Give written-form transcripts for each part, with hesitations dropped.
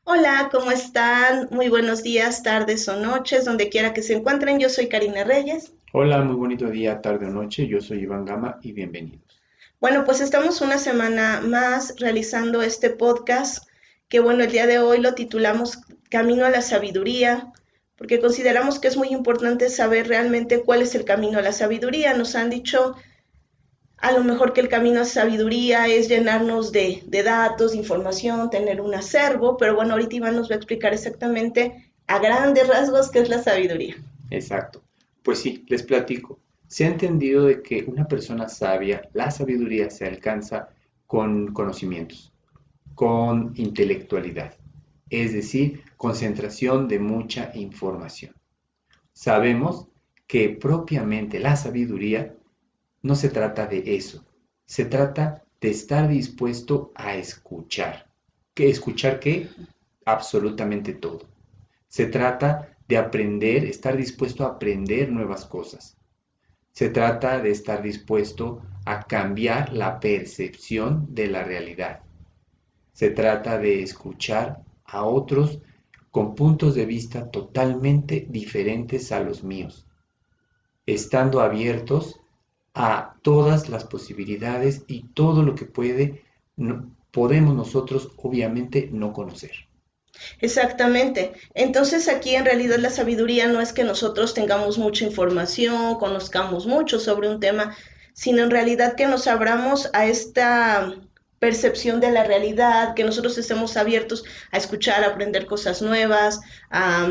Hola, ¿cómo están? Muy buenos días, tardes o noches, donde quiera que se encuentren. Yo soy Karina Reyes. Hola, muy bonito día, tarde o noche. Yo soy Iván Gama y bienvenidos. Bueno, pues estamos una semana más realizando este podcast, que bueno, el día de hoy lo titulamos Camino a la Sabiduría, porque consideramos que es muy importante saber realmente cuál es el camino a la sabiduría. Nos han dicho a lo mejor que el camino a sabiduría es llenarnos de datos, de información, tener un acervo, pero bueno, ahorita Iván nos va a explicar exactamente a grandes rasgos qué es la sabiduría. Exacto. Pues sí, les platico. Se ha entendido de que una persona sabia, la sabiduría se alcanza con conocimientos, con intelectualidad, es decir, concentración de mucha información. Sabemos que propiamente la sabiduría no se trata de eso, se trata de estar dispuesto a escuchar. ¿Qué escuchar qué? Absolutamente todo. Se trata de aprender, estar dispuesto a aprender nuevas cosas. Se trata de estar dispuesto a cambiar la percepción de la realidad. Se trata de escuchar a otros con puntos de vista totalmente diferentes a los míos, estando abiertos a todas las posibilidades y todo lo que podemos nosotros obviamente no conocer. Exactamente. Entonces aquí en realidad la sabiduría no es que nosotros tengamos mucha información, conozcamos mucho sobre un tema, sino en realidad que nos abramos a esta percepción de la realidad, que nosotros estemos abiertos a escuchar, a aprender cosas nuevas, a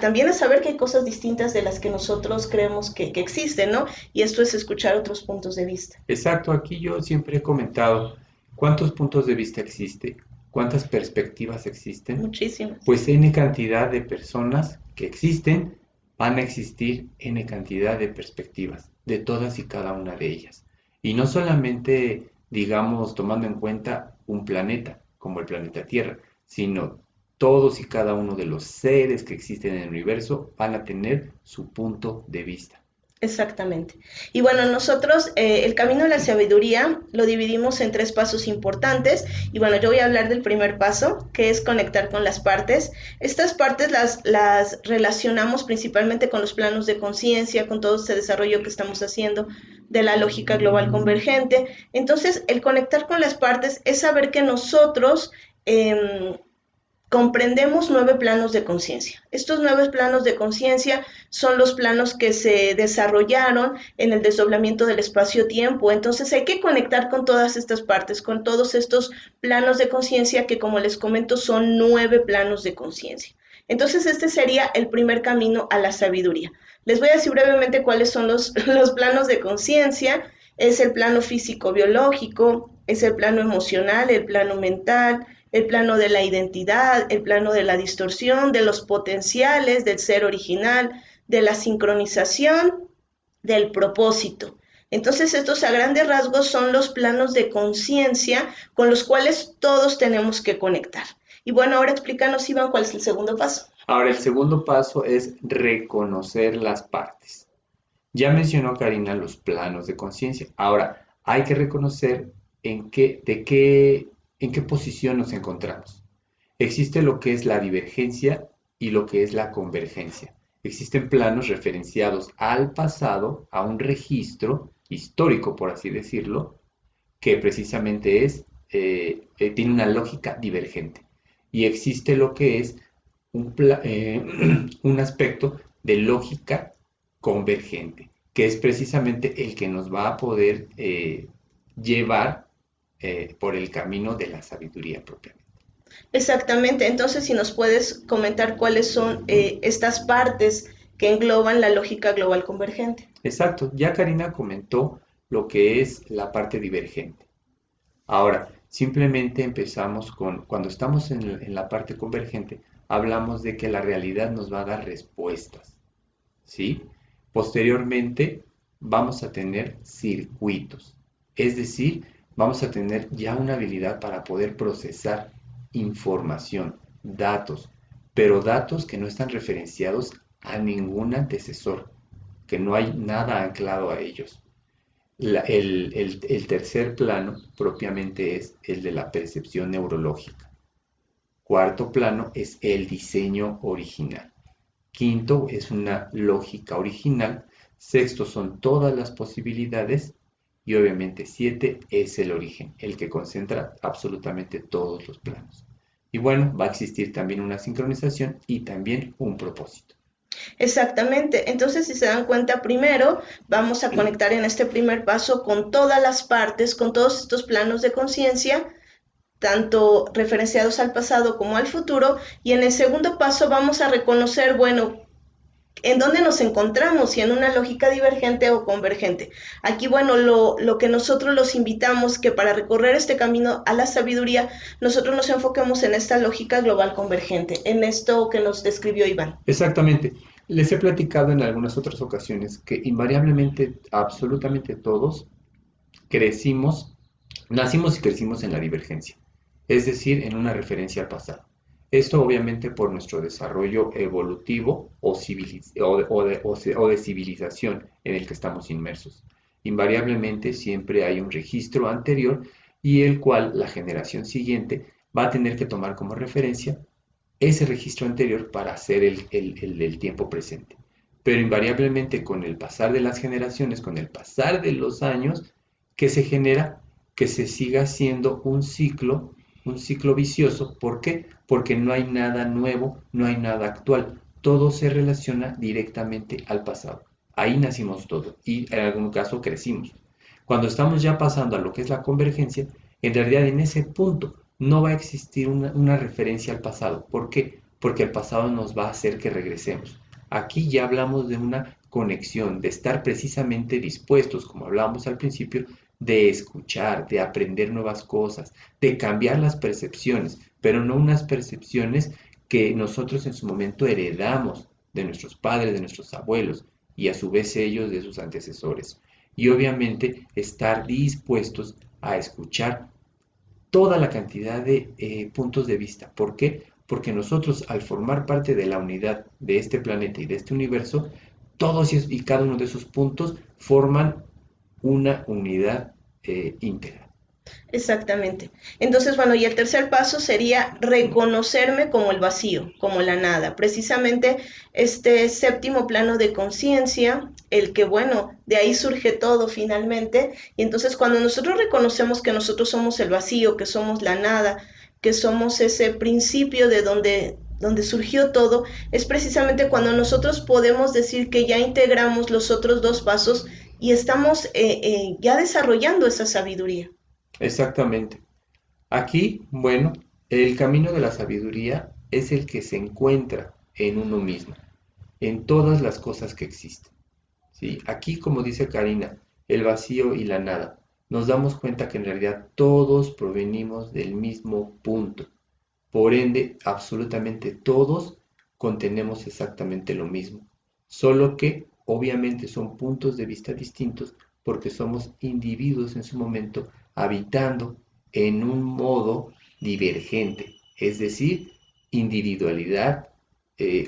también a saber que hay cosas distintas de las que nosotros creemos que existen, ¿no? Y esto es escuchar otros puntos de vista. Exacto, aquí yo siempre he comentado cuántos puntos de vista existe, cuántas perspectivas existen, Muchísimas. pues N cantidad de personas que existen van a existir N cantidad de perspectivas, de todas y cada una de ellas. Y no solamente, digamos, tomando en cuenta un planeta, como el planeta Tierra, sino todos y cada uno de los seres que existen en el universo van a tener su punto de vista. Exactamente. Y bueno, nosotros el camino a la sabiduría lo dividimos en tres pasos importantes. Y bueno, yo voy a hablar del primer paso, que es conectar con las partes. Estas partes las relacionamos principalmente con los planos de conciencia, con todo este desarrollo que estamos haciendo de la lógica global convergente. Entonces, el conectar con las partes es saber que nosotros comprendemos 9 planos de conciencia. Estos 9 planos de conciencia son los planos que se desarrollaron en el desdoblamiento del espacio-tiempo. Entonces hay que conectar con todas estas partes, con todos estos planos de conciencia que, como les comento, son 9 planos de conciencia. Entonces este sería el primer camino a la sabiduría. Les voy a decir brevemente cuáles son los planos de conciencia. Es el plano físico-biológico, es el plano emocional, el plano mental, el plano de la identidad, el plano de la distorsión, de los potenciales, del ser original, de la sincronización, del propósito. Entonces estos a grandes rasgos son los planos de conciencia con los cuales todos tenemos que conectar. Y bueno, ahora explícanos, Iván, cuál es el segundo paso. Ahora, el segundo paso es reconocer las partes. Ya mencionó Karina los planos de conciencia. Ahora, hay que reconocer en qué posición nos encontramos. Existe lo que es la divergencia y lo que es la convergencia. Existen planos referenciados al pasado, a un registro histórico, por así decirlo, que precisamente tiene una lógica divergente. Y existe lo que es un aspecto de lógica convergente, que es precisamente el que nos va a poder llevar por el camino de la sabiduría propiamente. Exactamente. Entonces, si nos puedes comentar cuáles son estas partes que engloban la lógica global convergente. Exacto, ya Karina comentó lo que es la parte divergente. Ahora, simplemente empezamos cuando estamos en la parte convergente, hablamos de que la realidad nos va a dar respuestas, ¿sí? Posteriormente vamos a tener circuitos, es decir, vamos a tener ya una habilidad para poder procesar información, datos, pero datos que no están referenciados a ningún antecesor, que no hay nada anclado a ellos. El tercer plano propiamente es el de la percepción neurológica. Cuarto plano es el diseño original. Quinto es una lógica original. Sexto son todas las posibilidades. Y obviamente 7 es el origen, el que concentra absolutamente todos los planos. Y bueno, va a existir también una sincronización y también un propósito. Exactamente. Entonces, si se dan cuenta, primero vamos a conectar en este primer paso con todas las partes, con todos estos planos de conciencia, tanto referenciados al pasado como al futuro, y en el segundo paso vamos a reconocer, bueno, en dónde nos encontramos, si en una lógica divergente o convergente. Aquí, bueno, lo que nosotros los invitamos, que para recorrer este camino a la sabiduría, nosotros nos enfoquemos en esta lógica global convergente, en esto que nos describió Iván. Exactamente. Les he platicado en algunas otras ocasiones que invariablemente, absolutamente todos, crecimos, nacimos y crecimos en la divergencia, es decir, en una referencia al pasado. Esto obviamente por nuestro desarrollo evolutivo o de civilización en el que estamos inmersos. Invariablemente siempre hay un registro anterior y el cual la generación siguiente va a tener que tomar como referencia ese registro anterior para hacer el tiempo presente. Pero invariablemente con el pasar de las generaciones, con el pasar de los años, ¿qué se genera? Que se siga haciendo un ciclo vicioso. ¿Por qué? Porque no hay nada nuevo, no hay nada actual. Todo se relaciona directamente al pasado. Ahí nacimos todos y en algún caso crecimos. Cuando estamos ya pasando a lo que es la convergencia, en realidad en ese punto no va a existir una referencia al pasado. ¿Por qué? Porque el pasado nos va a hacer que regresemos. Aquí ya hablamos de una conexión, de estar precisamente dispuestos, como hablábamos al principio, de escuchar, de aprender nuevas cosas, de cambiar las percepciones, pero no unas percepciones que nosotros en su momento heredamos de nuestros padres, de nuestros abuelos y a su vez ellos de sus antecesores. Y obviamente estar dispuestos a escuchar toda la cantidad de puntos de vista. ¿Por qué? Porque nosotros al formar parte de la unidad de este planeta y de este universo, todos y cada uno de esos puntos forman una unidad íntegra. Exactamente. Entonces, bueno, y el tercer paso sería reconocerme como el vacío, como la nada. Precisamente este séptimo plano de conciencia, el que, bueno, de ahí surge todo finalmente. Y entonces cuando nosotros reconocemos que nosotros somos el vacío, que somos la nada, que somos ese principio de donde surgió todo, es precisamente cuando nosotros podemos decir que ya integramos los otros dos pasos y estamos ya desarrollando esa sabiduría. Exactamente. Aquí, bueno, el camino de la sabiduría es el que se encuentra en uno mismo, en todas las cosas que existen. ¿Sí? Aquí, como dice Karina, el vacío y la nada, nos damos cuenta que en realidad todos provenimos del mismo punto. Por ende, absolutamente todos contenemos exactamente lo mismo, solo que obviamente son puntos de vista distintos porque somos individuos en su momento habitando en un modo divergente, es decir, individualidad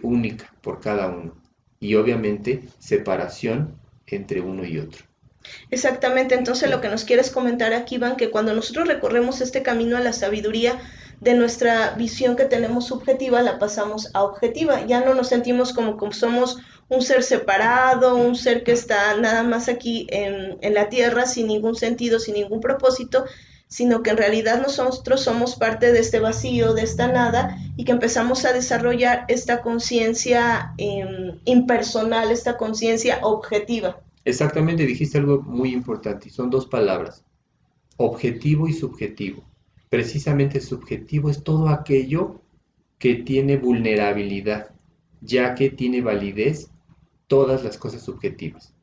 única por cada uno y obviamente separación entre uno y otro. Exactamente, entonces lo que nos quieres comentar aquí, Iván, que cuando nosotros recorremos este camino a la sabiduría, de nuestra visión que tenemos subjetiva, la pasamos a objetiva. Ya no nos sentimos como somos un ser separado, un ser que está nada más aquí en la tierra, sin ningún sentido, sin ningún propósito, sino que en realidad nosotros somos parte de este vacío, de esta nada, y que empezamos a desarrollar esta conciencia impersonal, esta conciencia objetiva. Exactamente, dijiste algo muy importante y son dos palabras, objetivo y subjetivo. Precisamente subjetivo es todo aquello que tiene vulnerabilidad, ya que tiene validez todas las cosas subjetivas.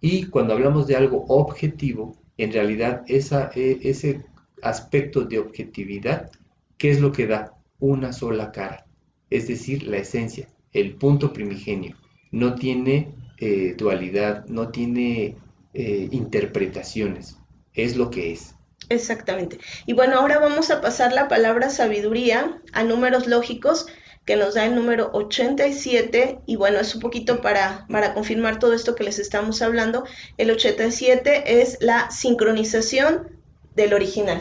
Y cuando hablamos de algo objetivo, en realidad ese aspecto de objetividad, ¿qué es lo que da? Una sola cara, es decir, la esencia, el punto primigenio. No tiene dualidad, no tiene interpretaciones, es lo que es. Exactamente. Y bueno, ahora vamos a pasar la palabra sabiduría a números lógicos que nos da el número 87 y bueno, es un poquito para confirmar todo esto que les estamos hablando. El 87 es la sincronización del original.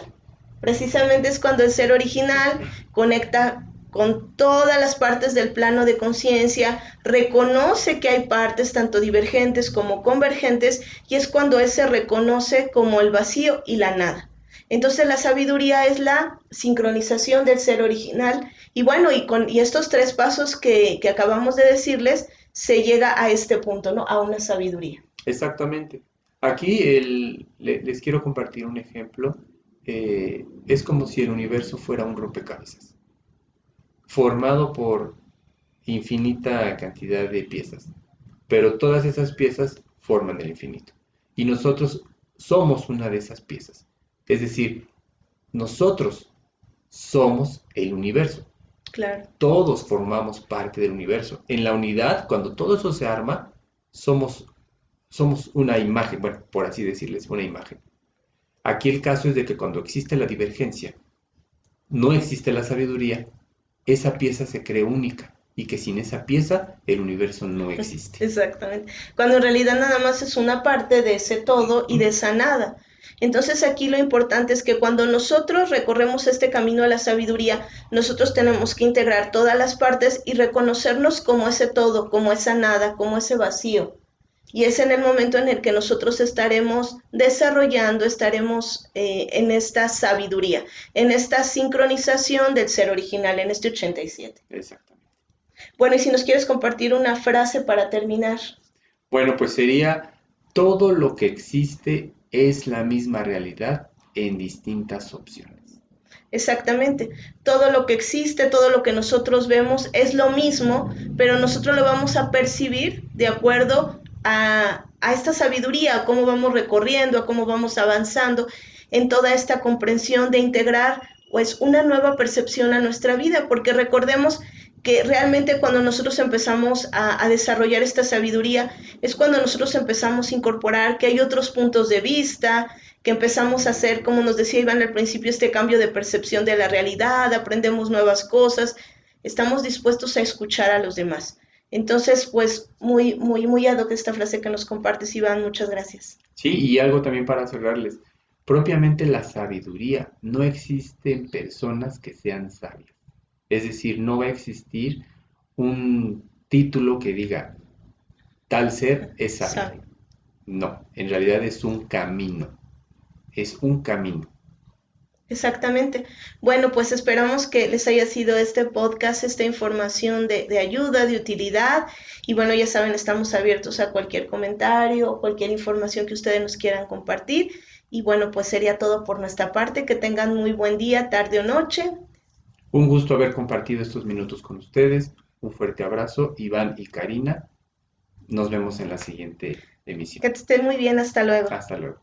Precisamente es cuando el ser original conecta con todas las partes del plano de conciencia, reconoce que hay partes tanto divergentes como convergentes, y es cuando él se reconoce como el vacío y la nada. Entonces la sabiduría es la sincronización del ser original, y bueno, y estos tres pasos que acabamos de decirles, se llega a este punto, ¿no? A una sabiduría. Exactamente. Aquí les quiero compartir un ejemplo. Es como si el universo fuera un rompecabezas, formado por infinita cantidad de piezas, pero todas esas piezas forman el infinito. Y nosotros somos una de esas piezas. Es decir, nosotros somos el universo. Claro. Todos formamos parte del universo. En la unidad, cuando todo eso se arma, somos, somos una imagen, bueno, por así decirles, una imagen. Aquí el caso es de que cuando existe la divergencia, no existe la sabiduría, esa pieza se cree única y que sin esa pieza el universo no existe. Exactamente. Cuando en realidad nada más es una parte de ese todo y de esa nada. Entonces aquí lo importante es que cuando nosotros recorremos este camino a la sabiduría, nosotros tenemos que integrar todas las partes y reconocernos como ese todo, como esa nada, como ese vacío. Y es en el momento en el que nosotros estaremos desarrollando, estaremos en esta sabiduría, en esta sincronización del ser original, en este 87. Exactamente. Bueno, y si nos quieres compartir una frase para terminar. Bueno, pues sería, todo lo que existe es la misma realidad en distintas opciones. Exactamente. Todo lo que existe, todo lo que nosotros vemos es lo mismo, pero nosotros lo vamos a percibir de acuerdo a esta sabiduría, a cómo vamos recorriendo, a cómo vamos avanzando en toda esta comprensión de integrar pues una nueva percepción a nuestra vida, porque recordemos que realmente cuando nosotros empezamos a desarrollar esta sabiduría es cuando nosotros empezamos a incorporar que hay otros puntos de vista, que empezamos a hacer, como nos decía Iván al principio, este cambio de percepción de la realidad, aprendemos nuevas cosas, estamos dispuestos a escuchar a los demás. Entonces, pues muy ad hoc esta frase que nos compartes, Iván, muchas gracias. Sí, y algo también para cerrarles. Propiamente la sabiduría, no existen personas que sean sabias. Es decir, no va a existir un título que diga tal ser es sabio. Sabe. No, en realidad es un camino. Es un camino. Exactamente. Bueno, pues esperamos que les haya sido este podcast, esta información de ayuda, de utilidad. Y bueno, ya saben, estamos abiertos a cualquier comentario o cualquier información que ustedes nos quieran compartir. Y bueno, pues sería todo por nuestra parte. Que tengan muy buen día, tarde o noche. Un gusto haber compartido estos minutos con ustedes. Un fuerte abrazo, Iván y Karina. Nos vemos en la siguiente emisión. Que estén muy bien. Hasta luego. Hasta luego.